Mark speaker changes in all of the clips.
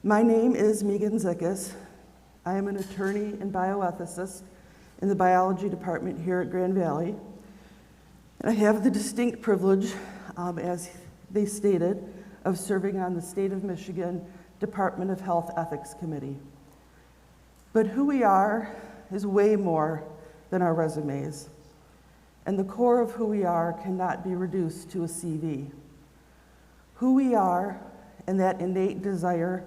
Speaker 1: My name is Meegan Zickus. I am an attorney and bioethicist in the biology department here at Grand Valley. And I have the distinct privilege, as they stated, of serving on the State of Michigan Department of Health Ethics Committee. But who we are is way more than our resumes. And the core of who we are cannot be reduced to a CV. Who we are and that innate desire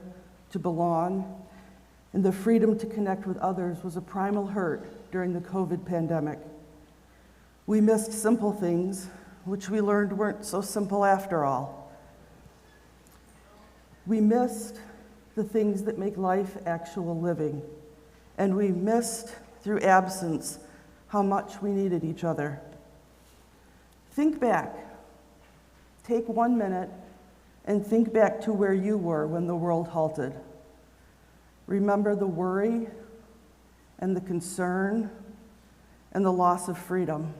Speaker 1: to belong and the freedom to connect with others was a primal hurt during the COVID pandemic. We missed simple things, which we learned weren't so simple after all. We missed the things that make life actual living, and we missed, through absence, how much we needed each other. Think back. Take 1 minute and think back to where you were when the world halted. Remember the worry and the concern and the loss of freedom.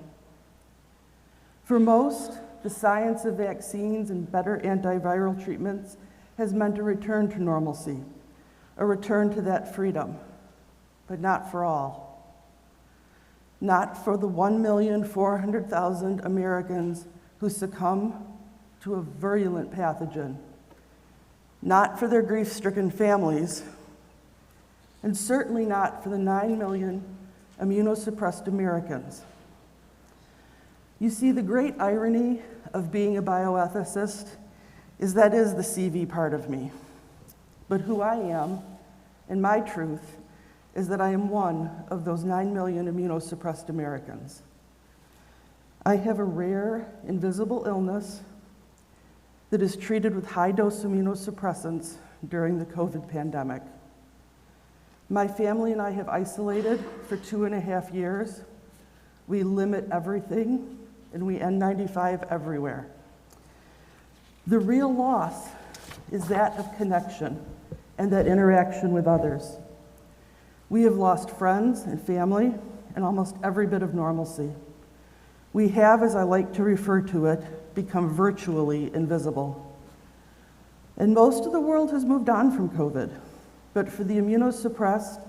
Speaker 1: For most, the science of vaccines and better antiviral treatments has meant a return to normalcy, a return to that freedom, but not for all. Not for the 1,400,000 Americans who succumb to a virulent pathogen. Not for their grief-stricken families, and certainly not for the 9 million immunosuppressed Americans. You see, the great irony of being a bioethicist is that is the CV part of me. But who I am, and my truth, is that I am one of those 9 million immunosuppressed Americans. I have a rare, invisible illness that is treated with high-dose immunosuppressants during the COVID pandemic. My family and I have isolated for 2.5 years. We limit everything, and we N95 everywhere. The real loss is that of connection and that interaction with others. We have lost friends and family and almost every bit of normalcy. We have, as I like to refer to it, become virtually invisible. And most of the world has moved on from COVID, but for the immunosuppressed,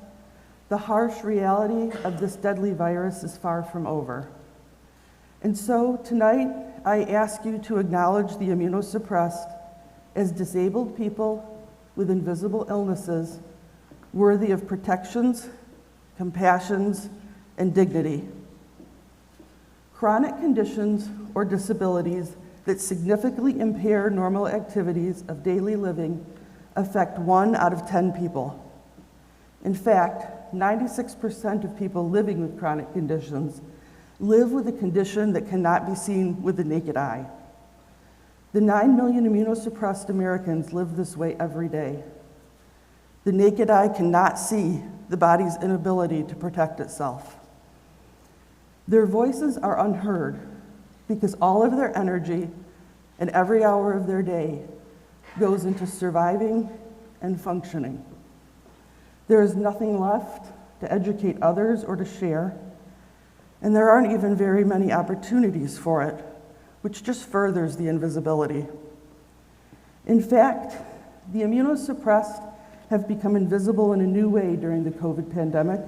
Speaker 1: the harsh reality of this deadly virus is far from over. And so tonight, I ask you to acknowledge the immunosuppressed as disabled people with invisible illnesses worthy of protections, compassions, and dignity. Chronic conditions or disabilities that significantly impair normal activities of daily living affect 1 out of 10 people. In fact, 96% of people living with chronic conditions live with a condition that cannot be seen with the naked eye. The 9 million immunosuppressed Americans live this way every day. The naked eye cannot see the body's inability to protect itself. Their voices are unheard because all of their energy and every hour of their day goes into surviving and functioning. There is nothing left to educate others or to share, and there aren't even very many opportunities for it, which just furthers the invisibility. In fact, the immunosuppressed have become invisible in a new way during the COVID pandemic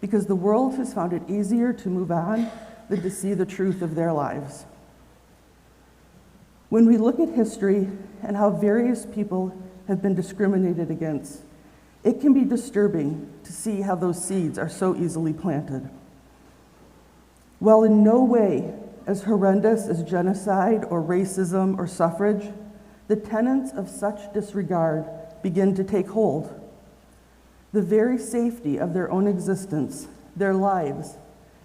Speaker 1: because the world has found it easier to move on than to see the truth of their lives. When we look at history and how various people have been discriminated against, it can be disturbing to see how those seeds are so easily planted. While in no way as horrendous as genocide or racism or suffrage, the tenets of such disregard begin to take hold. The very safety of their own existence, their lives,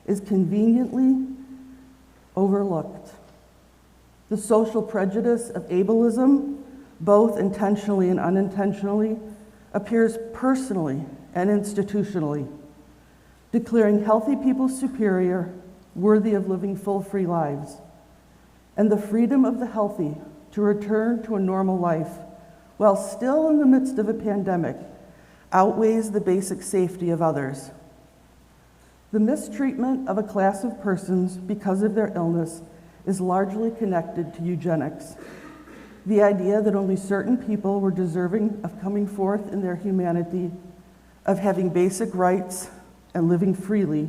Speaker 1: is conveniently overlooked. The social prejudice of ableism, both intentionally and unintentionally, appears personally and institutionally, declaring healthy people superior, worthy of living full, free lives, and the freedom of the healthy to return to a normal life while still in the midst of a pandemic outweighs the basic safety of others. The mistreatment of a class of persons because of their illness is largely connected to eugenics. The idea that only certain people were deserving of coming forth in their humanity, of having basic rights and living freely,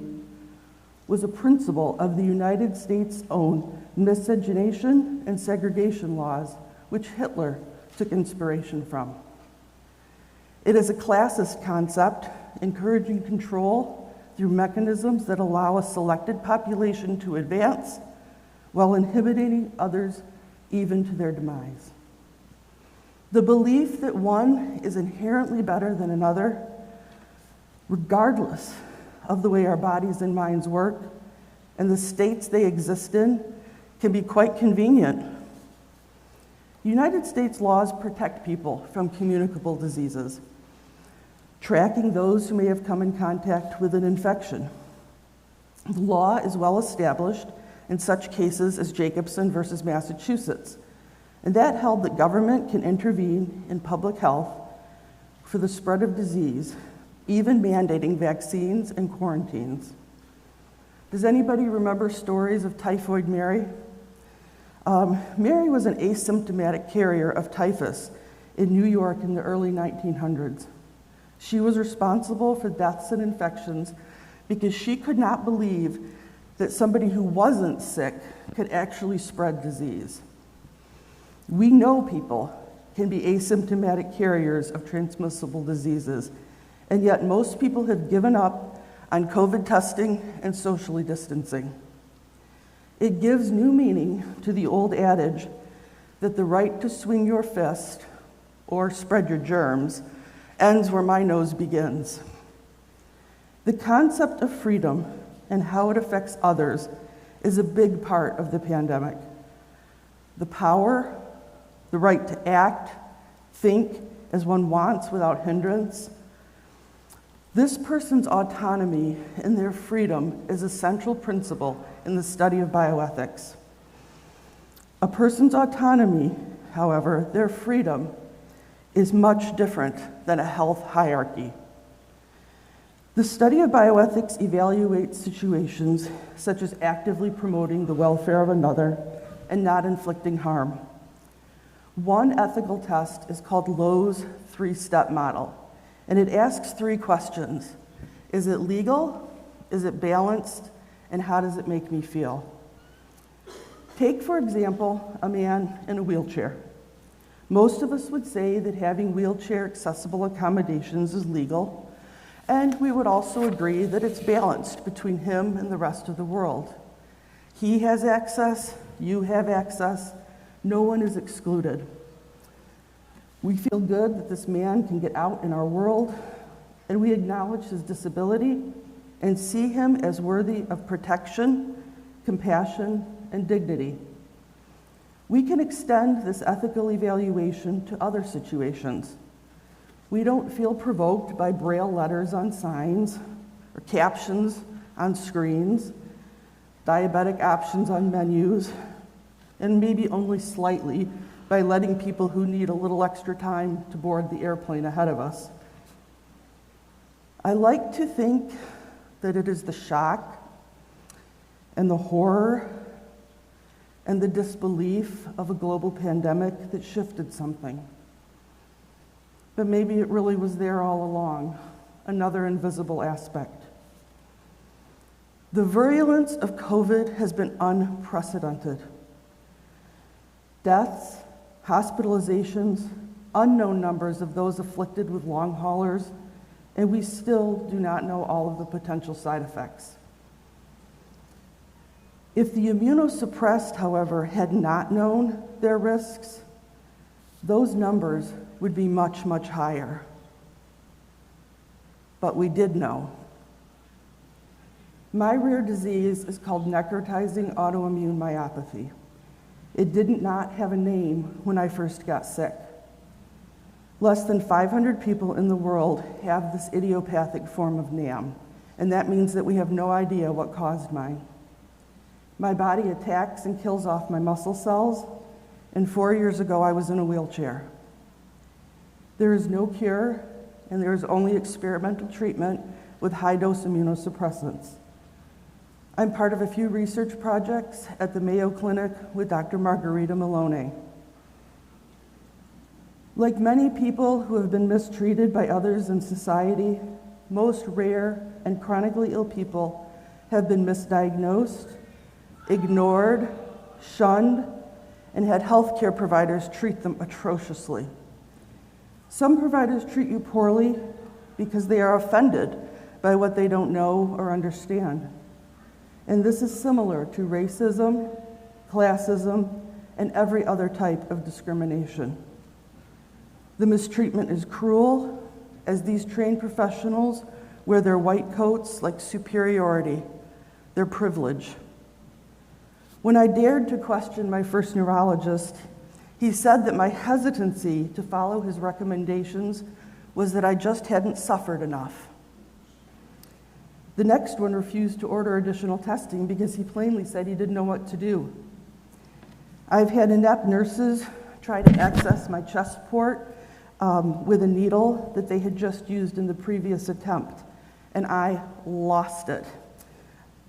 Speaker 1: was a principle of the United States' own miscegenation and segregation laws, which Hitler took inspiration from. It is a classist concept, encouraging control through mechanisms that allow a selected population to advance while inhibiting others even to their demise. The belief that one is inherently better than another, regardless of the way our bodies and minds work and the states they exist in, can be quite convenient. United States laws protect people from communicable diseases, tracking those who may have come in contact with an infection. The law is well established in such cases as Jacobson versus Massachusetts, and that held that government can intervene in public health for the spread of disease, even mandating vaccines and quarantines. Does anybody remember stories of Typhoid Mary? Mary was an asymptomatic carrier of typhus in New York in the early 1900s. She was responsible for deaths and infections because she could not believe that somebody who wasn't sick could actually spread disease. We know people can be asymptomatic carriers of transmissible diseases, and yet most people have given up on COVID testing and socially distancing. It gives new meaning to the old adage that the right to swing your fist or spread your germs ends where my nose begins. The concept of freedom and how it affects others is a big part of the pandemic. The power, the right to act, think as one wants without hindrance. This person's autonomy and their freedom is a central principle in the study of bioethics. A person's autonomy, however, their freedom, is much different than a health hierarchy. The study of bioethics evaluates situations such as actively promoting the welfare of another and not inflicting harm. One ethical test is called Lowe's three-step model, and it asks 3 questions. Is it legal? Is it balanced? And how does it make me feel? Take, for example, a man in a wheelchair. Most of us would say that having wheelchair accessible accommodations is legal, and we would also agree that it's balanced between him and the rest of the world. He has access, you have access, no one is excluded. We feel good that this man can get out in our world, and we acknowledge his disability and see him as worthy of protection, compassion, and dignity. We can extend this ethical evaluation to other situations. We don't feel provoked by braille letters on signs or captions on screens, diabetic options on menus, and maybe only slightly by letting people who need a little extra time to board the airplane ahead of us. I like to think that it is the shock and the horror and the disbelief of a global pandemic that shifted something. But maybe it really was there all along, another invisible aspect. The virulence of COVID has been unprecedented. Deaths, hospitalizations, unknown numbers of those afflicted with long haulers, and we still do not know all of the potential side effects. If the immunosuppressed, however, had not known their risks, those numbers would be much, much higher. But we did know. My rare disease is called necrotizing autoimmune myopathy. It did not have a name when I first got sick. Less than 500 people in the world have this idiopathic form of NAM, and that means that we have no idea what caused mine. My body attacks and kills off my muscle cells, and 4 years ago I was in a wheelchair. There is no cure, and there is only experimental treatment with high-dose immunosuppressants. I'm part of a few research projects at the Mayo Clinic with Dr. Margarita Maloney. Like many people who have been mistreated by others in society, most rare and chronically ill people have been misdiagnosed, ignored, shunned, and had healthcare providers treat them atrociously. Some providers treat you poorly because they are offended by what they don't know or understand. And this is similar to racism, classism, and every other type of discrimination. The mistreatment is cruel, as these trained professionals wear their white coats like superiority, their privilege. When I dared to question my first neurologist, he said that my hesitancy to follow his recommendations was that I just hadn't suffered enough. The next one refused to order additional testing because he plainly said he didn't know what to do. I've had inept nurses try to access my chest port with a needle that they had just used in the previous attempt, and I lost it.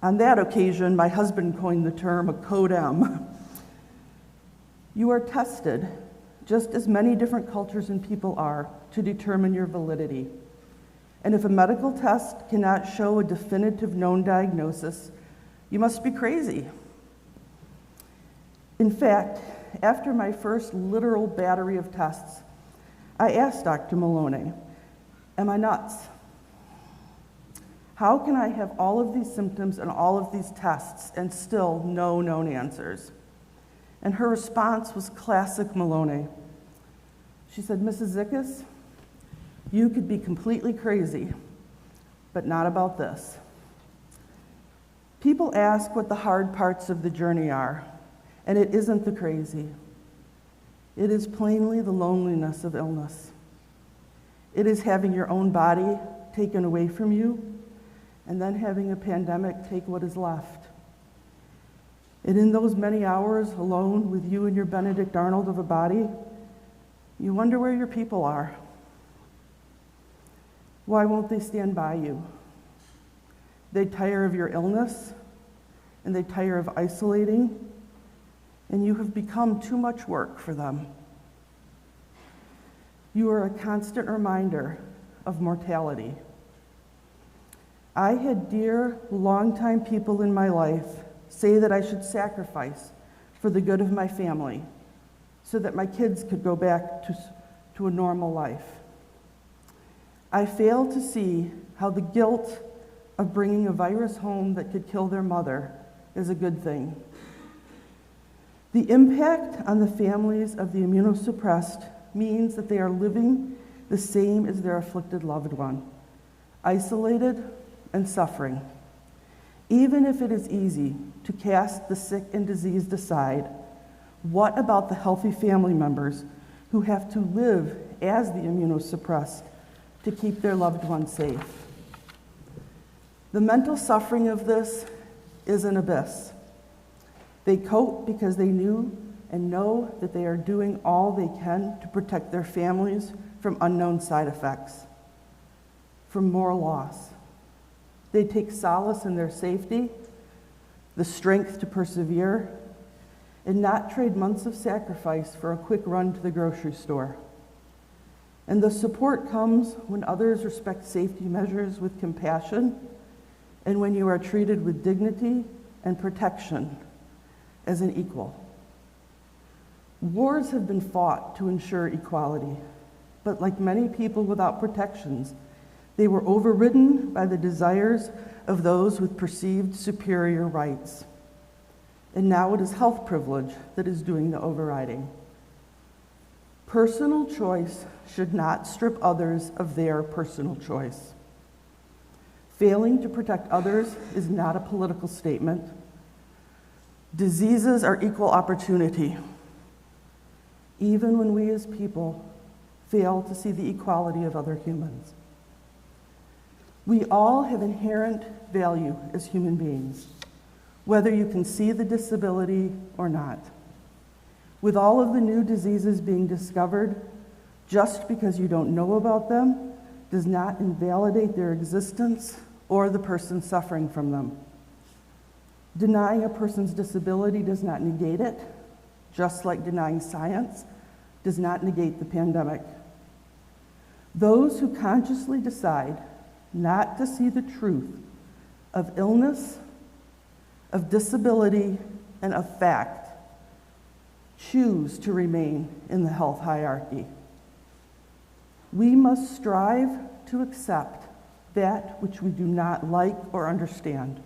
Speaker 1: On that occasion, my husband coined the term a code M. You are tested, just as many different cultures and people are, to determine your validity. And if a medical test cannot show a definitive known diagnosis, you must be crazy. In fact, after my first literal battery of tests, I asked Dr. Maloney, am I nuts? How can I have all of these symptoms and all of these tests and still no known answers? And her response was classic Maloney. She said, Mrs. Zickus, you could be completely crazy, but not about this. People ask what the hard parts of the journey are, and it isn't the crazy. It is plainly the loneliness of illness. It is having your own body taken away from you, and then having a pandemic take what is left. And in those many hours alone with you and your Benedict Arnold of a body, you wonder where your people are. Why won't they stand by you? They tire of your illness, and they tire of isolating, and you have become too much work for them. You are a constant reminder of mortality. I had dear, longtime people in my life say that I should sacrifice for the good of my family so that my kids could go back to a normal life. I failed to see how the guilt of bringing a virus home that could kill their mother is a good thing. The impact on the families of the immunosuppressed means that they are living the same as their afflicted loved one, isolated and suffering. Even if it is easy to cast the sick and diseased aside, what about the healthy family members who have to live as the immunosuppressed to keep their loved ones safe? The mental suffering of this is an abyss. They cope because they knew and know that they are doing all they can to protect their families from unknown side effects, from more loss. They take solace in their safety, the strength to persevere, and not trade months of sacrifice for a quick run to the grocery store. And the support comes when others respect safety measures with compassion, and when you are treated with dignity and protection as an equal. Wars have been fought to ensure equality, but like many people without protections, they were overridden by the desires of those with perceived superior rights. And now it is health privilege that is doing the overriding. Personal choice should not strip others of their personal choice. Failing to protect others is not a political statement. Diseases are equal opportunity, even when we as people fail to see the equality of other humans. We all have inherent value as human beings, whether you can see the disability or not. With all of the new diseases being discovered, just because you don't know about them does not invalidate their existence or the person suffering from them. Denying a person's disability does not negate it, just like denying science does not negate the pandemic. Those who consciously decide not to see the truth of illness, of disability, and of fact choose to remain in the health hierarchy. We must strive to accept that which we do not like or understand.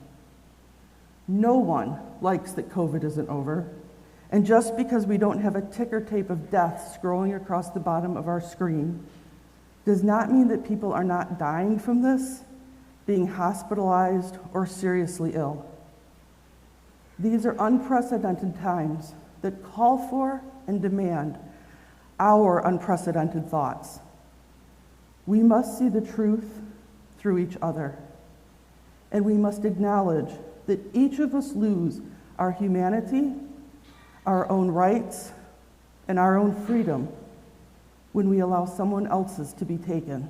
Speaker 1: No one likes that COVID isn't over, and just because we don't have a ticker tape of death scrolling across the bottom of our screen does not mean that people are not dying from this, being hospitalized, or seriously ill. These are unprecedented times that call for and demand our unprecedented thoughts. We must see the truth through each other, and we must acknowledge that each of us lose our humanity, our own rights, and our own freedom when we allow someone else's to be taken.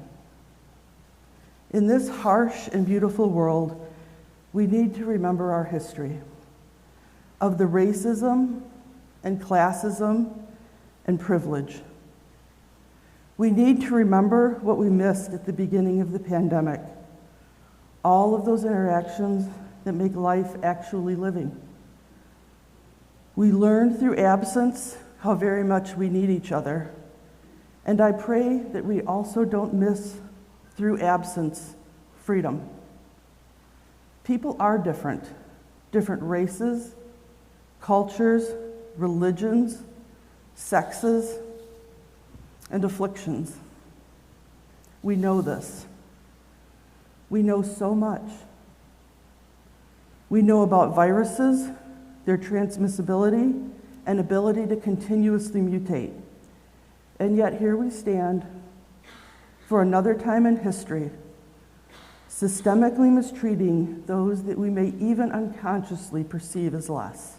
Speaker 1: In this harsh and beautiful world, we need to remember our history of the racism and classism and privilege. We need to remember what we missed at the beginning of the pandemic, all of those interactions that make life actually living. We learned through absence how very much we need each other, and I pray that we also don't miss through absence freedom. People are different races, cultures, religions, sexes, and afflictions. We know this. We know so much. We know about viruses, their transmissibility, and ability to continuously mutate. And yet here we stand for another time in history, systemically mistreating those that we may even unconsciously perceive as less.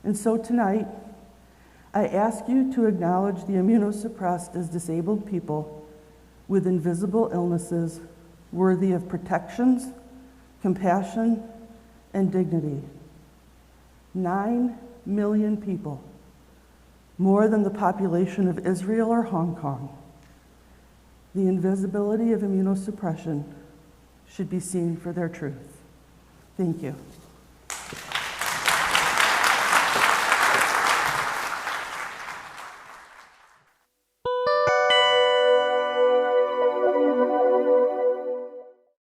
Speaker 1: And so tonight, I ask you to acknowledge the immunosuppressed as disabled people with invisible illnesses worthy of protections, compassion, and dignity. 9 million people, more than the population of Israel or Hong Kong. The invisibility of immunosuppression should be seen for their truth. Thank you.